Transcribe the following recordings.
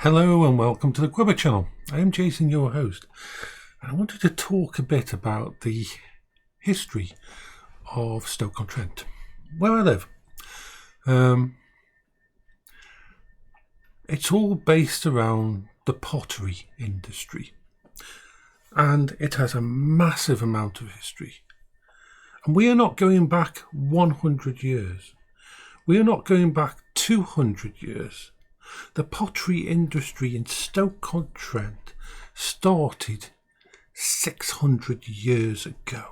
Hello and welcome to the Quibber channel. I am Jason, your host, and I wanted to talk a bit about the history of Stoke-on-Trent, where I live. It's all based around the pottery industry, and it has a massive amount of history. And we are not going back 100 years. We are not going back 200 years. The pottery industry in Stoke-on-Trent started 600 years ago,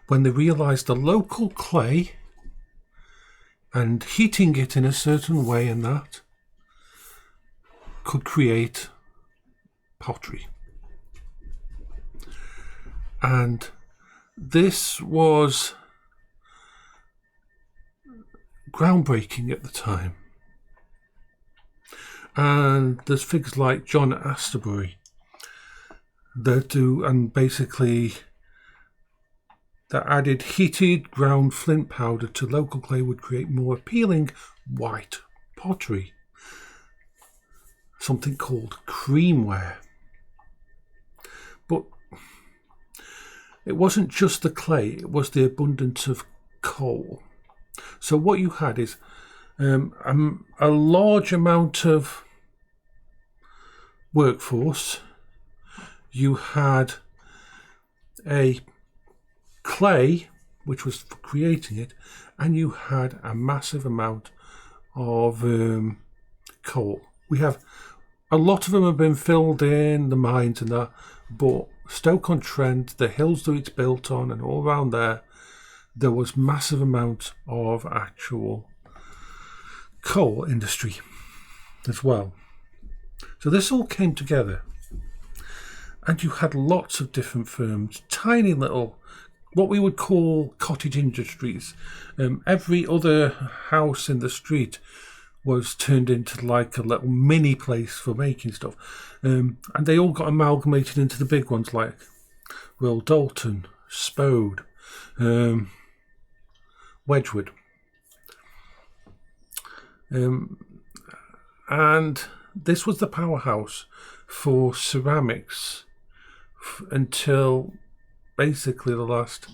when they realised the local clay and heating it in a certain way and that could create pottery. And this was groundbreaking at the time. And there's figures like John Astorbury that added heated ground flint powder to local clay would create more appealing white pottery, something called creamware. But it wasn't just the clay, it was the abundance of coal. So what you had is a large amount of workforce. You had a clay, which was for creating it, and you had a massive amount of coal. We have a lot of them have been filled in, the mines and that, but Stoke-on-Trent, the hills that it's built on and all around there was massive amounts of actual coal industry as well. So this all came together, and you had lots of different firms, tiny little, what we would call cottage industries. Every other house in the street was turned into like a little mini place for making stuff, and they all got amalgamated into the big ones like Will Dalton, Spode, Wedgwood. And this was the powerhouse for ceramics until basically the last,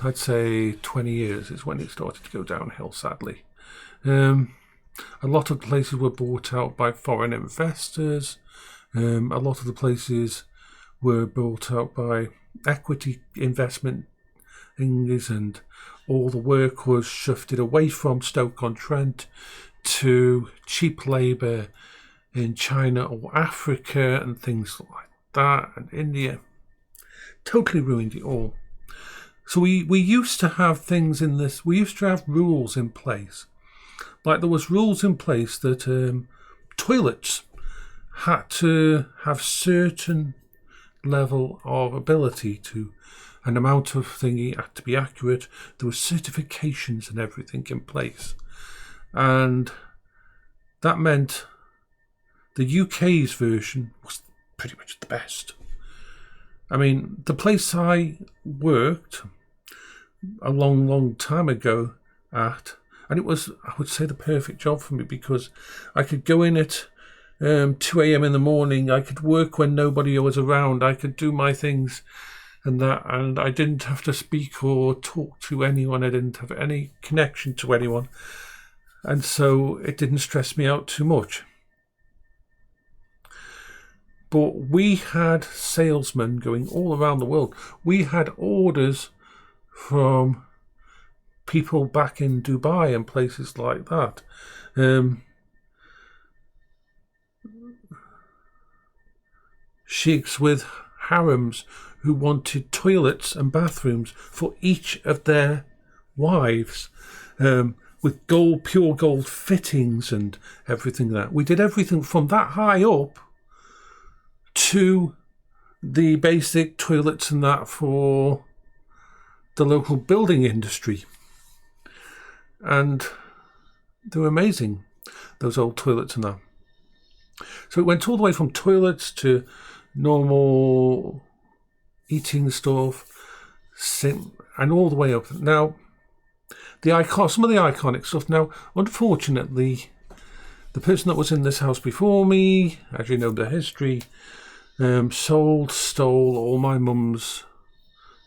I'd say 20 years is when it started to go downhill, sadly. A lot of places were bought out by foreign investors. A lot of the places were bought out by equity investment things, and all the work was shifted away from Stoke-on-Trent to cheap labour in China or Africa and things like that, and India. Totally ruined it all. So we used to have things in this, we used to have rules in place. Like there was rules in place that toilets had to have certain level of ability to an amount of thingy had to be accurate. There were certifications and everything in place. And that meant the UK's version was pretty much the best. I mean, the place I worked a long, long time ago at, and it was, I would say, the perfect job for me because I could go in at 2 a.m. in the morning, I could work when nobody was around, I could do my things and that, and I didn't have to speak or talk to anyone, I didn't have any connection to anyone, and so it didn't stress me out too much. But we had salesmen going all around the world. We had orders from people back in Dubai and places like that. Sheikhs with harems who wanted toilets and bathrooms for each of their wives, with pure gold fittings and everything like that. We did everything from that high up to the basic toilets and that for the local building industry. And they were amazing, those old toilets and that. So it went all the way from toilets to normal eating stuff, and all the way up. Now, some of the iconic stuff. Now, unfortunately, The person that was in this house before me, as you know the history, stole all my mum's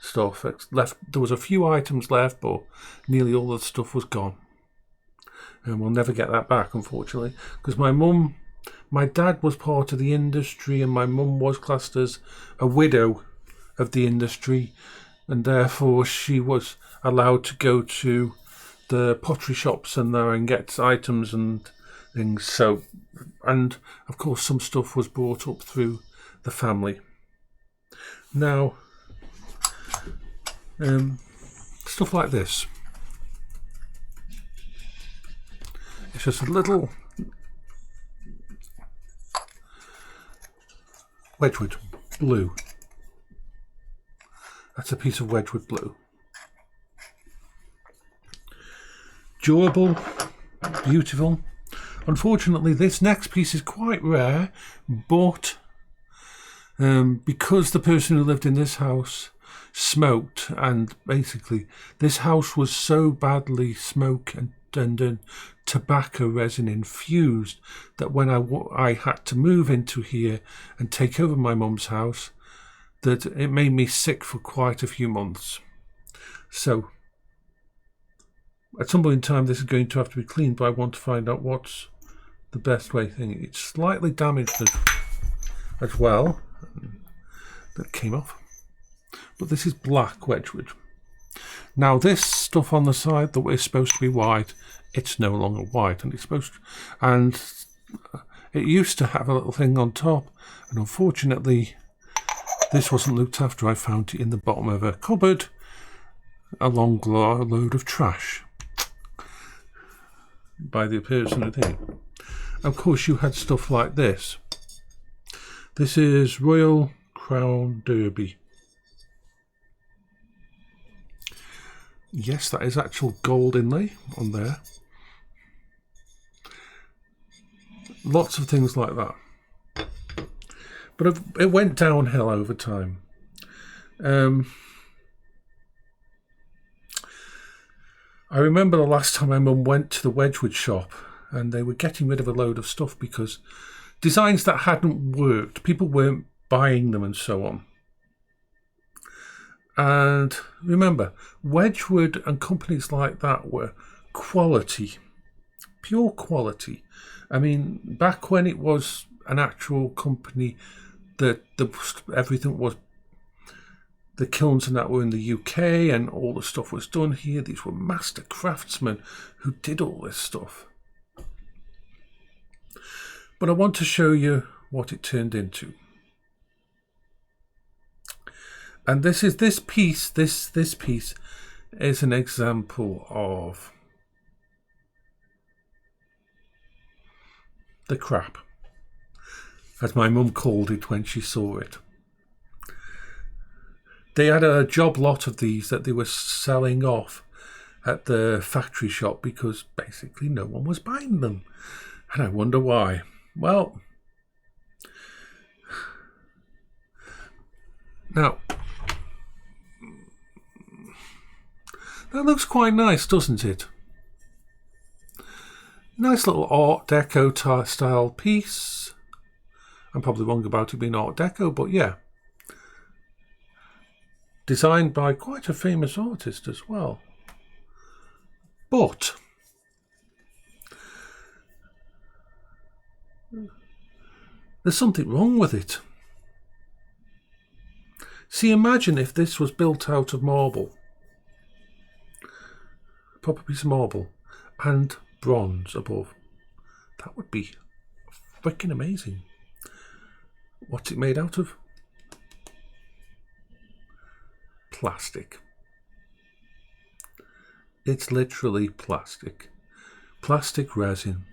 stuff. There was a few items left, but nearly all the stuff was gone. And we'll never get that back, unfortunately, because my dad was part of the industry, and my mum was classed as a widow of the industry, and therefore she was allowed to go to the pottery shops and get items and things. So, and of course some stuff was brought up through the family. Now, stuff like this. It's just a little Wedgwood blue. That's a piece of Wedgwood blue. Durable, beautiful. Unfortunately, this next piece is quite rare, but because the person who lived in this house smoked, and basically this house was so badly smoke and tobacco resin infused that when I had to move into here and take over my mum's house, that it made me sick for quite a few months. So at some point in time this is going to have to be cleaned, but I want to find out what's the best way thing. It's slightly damaged as well. That came off. But this is black Wedgwood. Now this stuff on the side that is supposed to be white, it's no longer white, and it used to have a little thing on top, and unfortunately this wasn't looked after. I found it in the bottom of a cupboard, a long load of trash by the person who did it. Of course you had stuff like this. This is Royal Crown Derby. Yes, that is actual gold inlay on there. Lots of things like that. But it went downhill over time. I remember the last time my mum went to the Wedgwood shop and they were getting rid of a load of stuff because designs that hadn't worked, people weren't buying them and so on. And remember, Wedgwood and companies like that were quality, pure quality. I mean, back when it was an actual company that everything was, the kilns and that were in the UK and all the stuff was done here. These were master craftsmen who did all this stuff. But I want to show you what it turned into. And this piece is an example of the crap, as my mum called it when she saw it. They had a job lot of these that they were selling off at the factory shop because basically no one was buying them. And I wonder why. Well, now, that looks quite nice, doesn't it? Nice little Art Deco style piece. I'm probably wrong about it being Art Deco, but yeah. Designed by quite a famous artist as well. But there's something wrong with it. See, imagine if this was built out of marble. A proper piece of marble and bronze above. That would be freaking amazing. What's it made out of? Plastic. It's literally plastic. Plastic resin.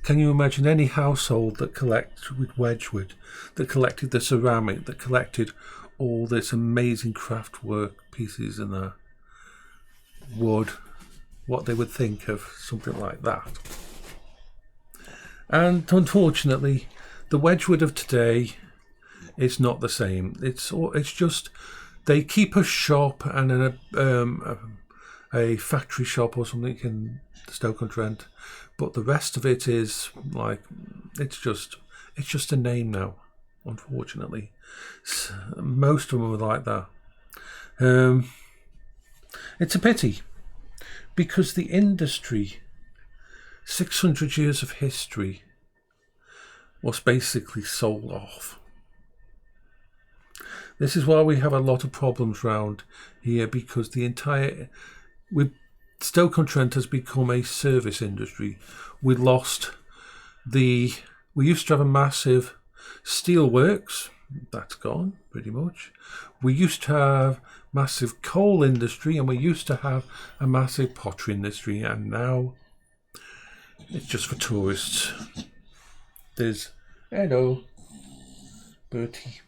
Can you imagine any household that collected with Wedgwood, that collected the ceramic, that collected all this amazing craft work pieces and the wood, what they would think of something like that? And unfortunately, the Wedgwood of today is not the same. It's just They keep a shop and a factory shop or something in Stoke-on-Trent, but the rest of it is like it's just a name now. Unfortunately, most of them are like that. It's a pity because the industry, 600 years of history, was basically sold off. This is why we have a lot of problems round here, because Stoke-on-Trent has become a service industry. We used to have a massive steelworks, that's gone pretty much. We used to have massive coal industry, and we used to have a massive pottery industry, and now it's just for tourists. There's hello Bertie.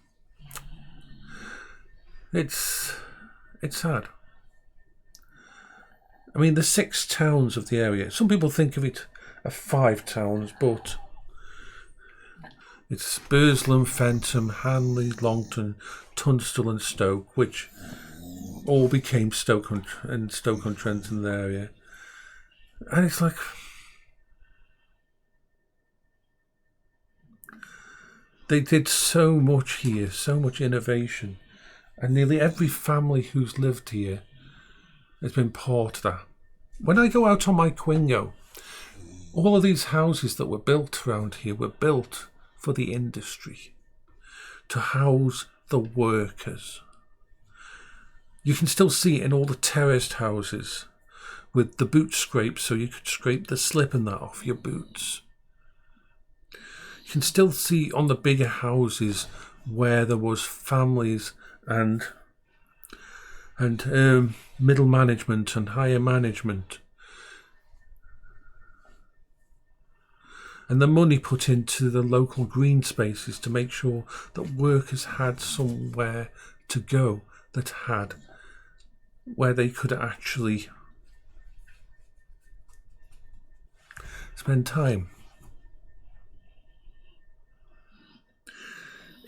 It's sad. I mean, the 6 towns of the area, some people think of it as 5 towns, but it's Burslem, Fenton, Hanley, Longton, Tunstall and Stoke, which all became Stoke-on-Trent in the area. And it's like, they did so much here, so much innovation. And nearly every family who's lived here has been part of that. When I go out on my Quingo, all of these houses that were built around here were built for the industry, to house the workers. You can still see it in all the terraced houses with the boot scrapes, so you could scrape the slip and that off your boots. You can still see on the bigger houses where there was families and middle management and higher management, and the money put into the local green spaces to make sure that workers had somewhere to go, where they could actually spend time.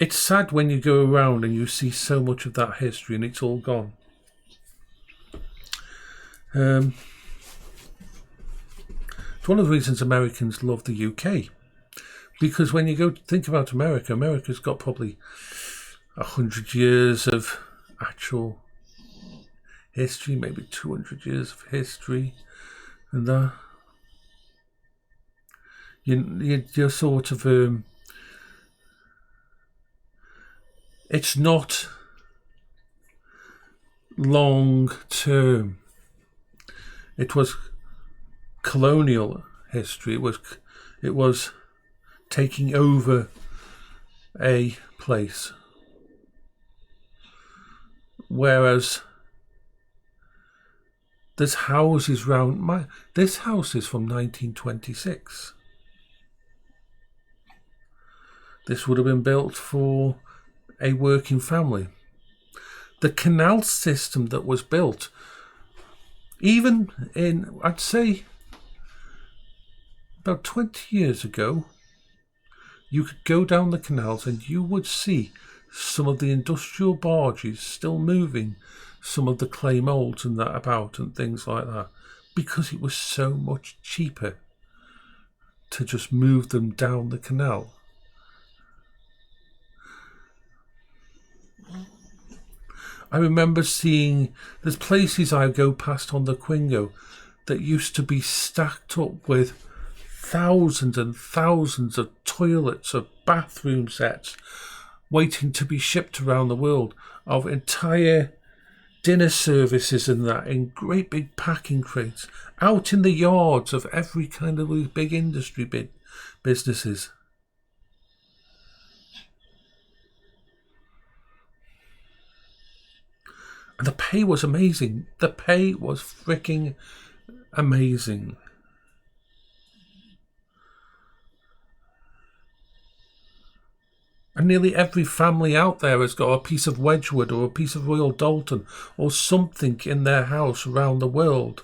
It's sad when you go around and you see so much of that history and it's all gone. It's one of the reasons Americans love the UK, because when you go think about America, America's got probably 100 years of actual history, maybe 200 years of history, and that you're sort of it's not long term. It was colonial history. It was taking over a place, whereas there's houses round this house is from 1926. This would have been built for a working family. The canal system that was built, even in, I'd say, about 20 years ago, you could go down the canals and you would see some of the industrial barges still moving some of the clay moulds and that about and things like that, because it was so much cheaper to just move them down the canal. I remember seeing, there's places I go past on the Quingo that used to be stacked up with thousands and thousands of toilets, of bathroom sets, waiting to be shipped around the world, of entire dinner services and that, in great big packing crates, out in the yards of every kind of these big industry businesses. And the pay was amazing. The pay was freaking amazing. And nearly every family out there has got a piece of Wedgwood or a piece of Royal Dalton or something in their house around the world.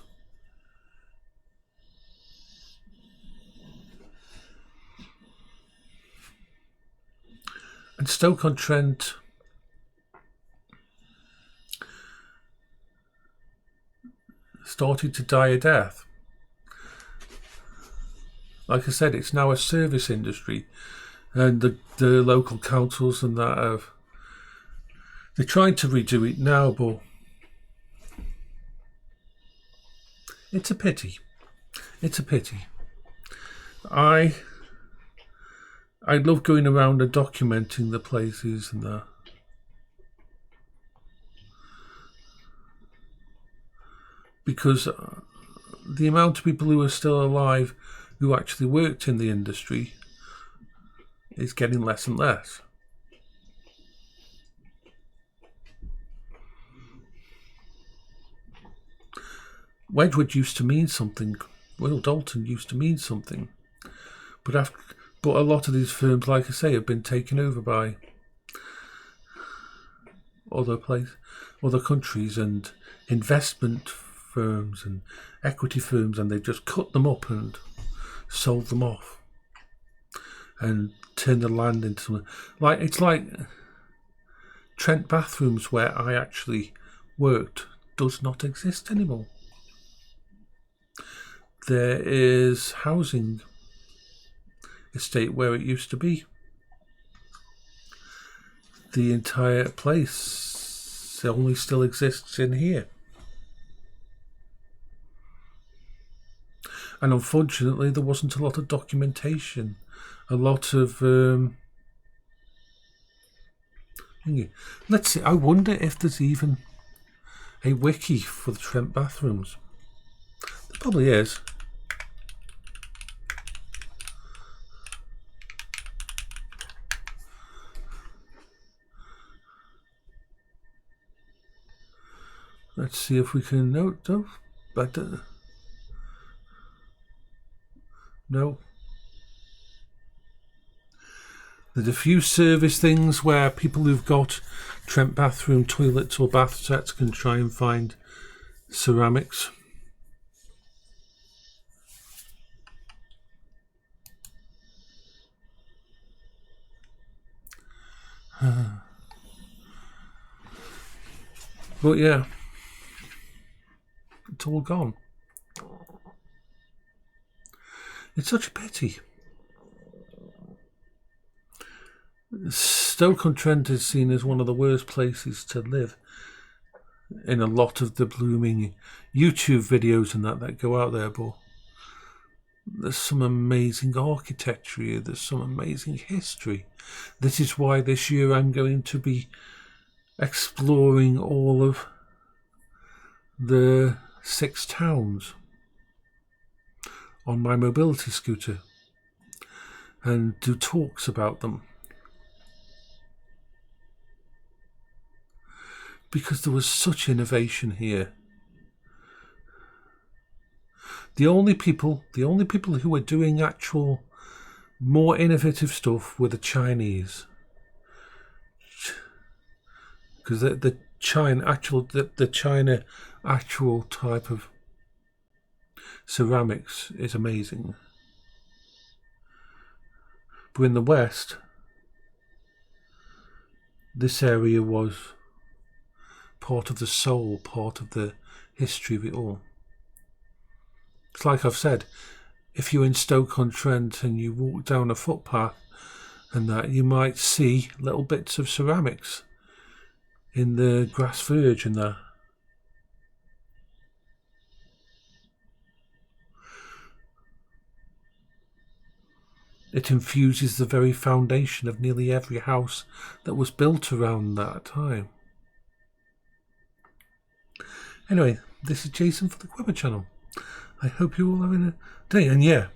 And Stoke-on-Trent started to die a death. Like I said, it's now a service industry, and the local councils and that they're trying to redo it now, but it's a pity. It's a pity. I love going around and documenting the places and that. Because the amount of people who are still alive who actually worked in the industry is getting less and less. Wedgwood used to mean something. Royal Dalton used to mean something. But a lot of these firms, like I say, have been taken over by other countries and investment firms and equity firms, and they've just cut them up and sold them off and turned the land into something. It's like Trent Bathrooms, where I actually worked, does not exist anymore. There is housing estate where it used to be. The entire place only still exists in here. And unfortunately, there wasn't a lot of documentation, a lot of let's see. I wonder if there's even a wiki for the Trent bathrooms. There probably is. Let's see if we can note though. But no. There's a few service things where people who've got Trent bathroom toilets or bath sets can try and find ceramics. But yeah, it's all gone. It's such a pity. Stoke-on-Trent is seen as one of the worst places to live in a lot of the blooming YouTube videos and that go out there, but there's some amazing architecture here, there's some amazing history. This is why this year I'm going to be exploring all of the 6 towns on my mobility scooter and do talks about them, because there was such innovation here. The only people who were doing actual more innovative stuff were the Chinese, because the China actual type of ceramics is amazing. But in the West, this area was part of the soul, part of the history of it all. It's like I've said, if you're in Stoke-on-Trent and you walk down a footpath and that, you might see little bits of ceramics in the grass verge and that. It infuses the very foundation of nearly every house that was built around that time. Anyway, this is Jason for the Quibber channel. I hope you're all having a day. And yeah,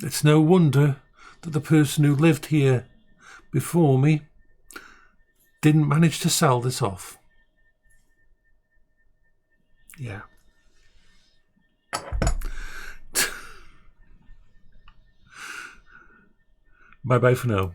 it's no wonder that the person who lived here before me didn't manage to sell this off. Yeah. Bye bye for now.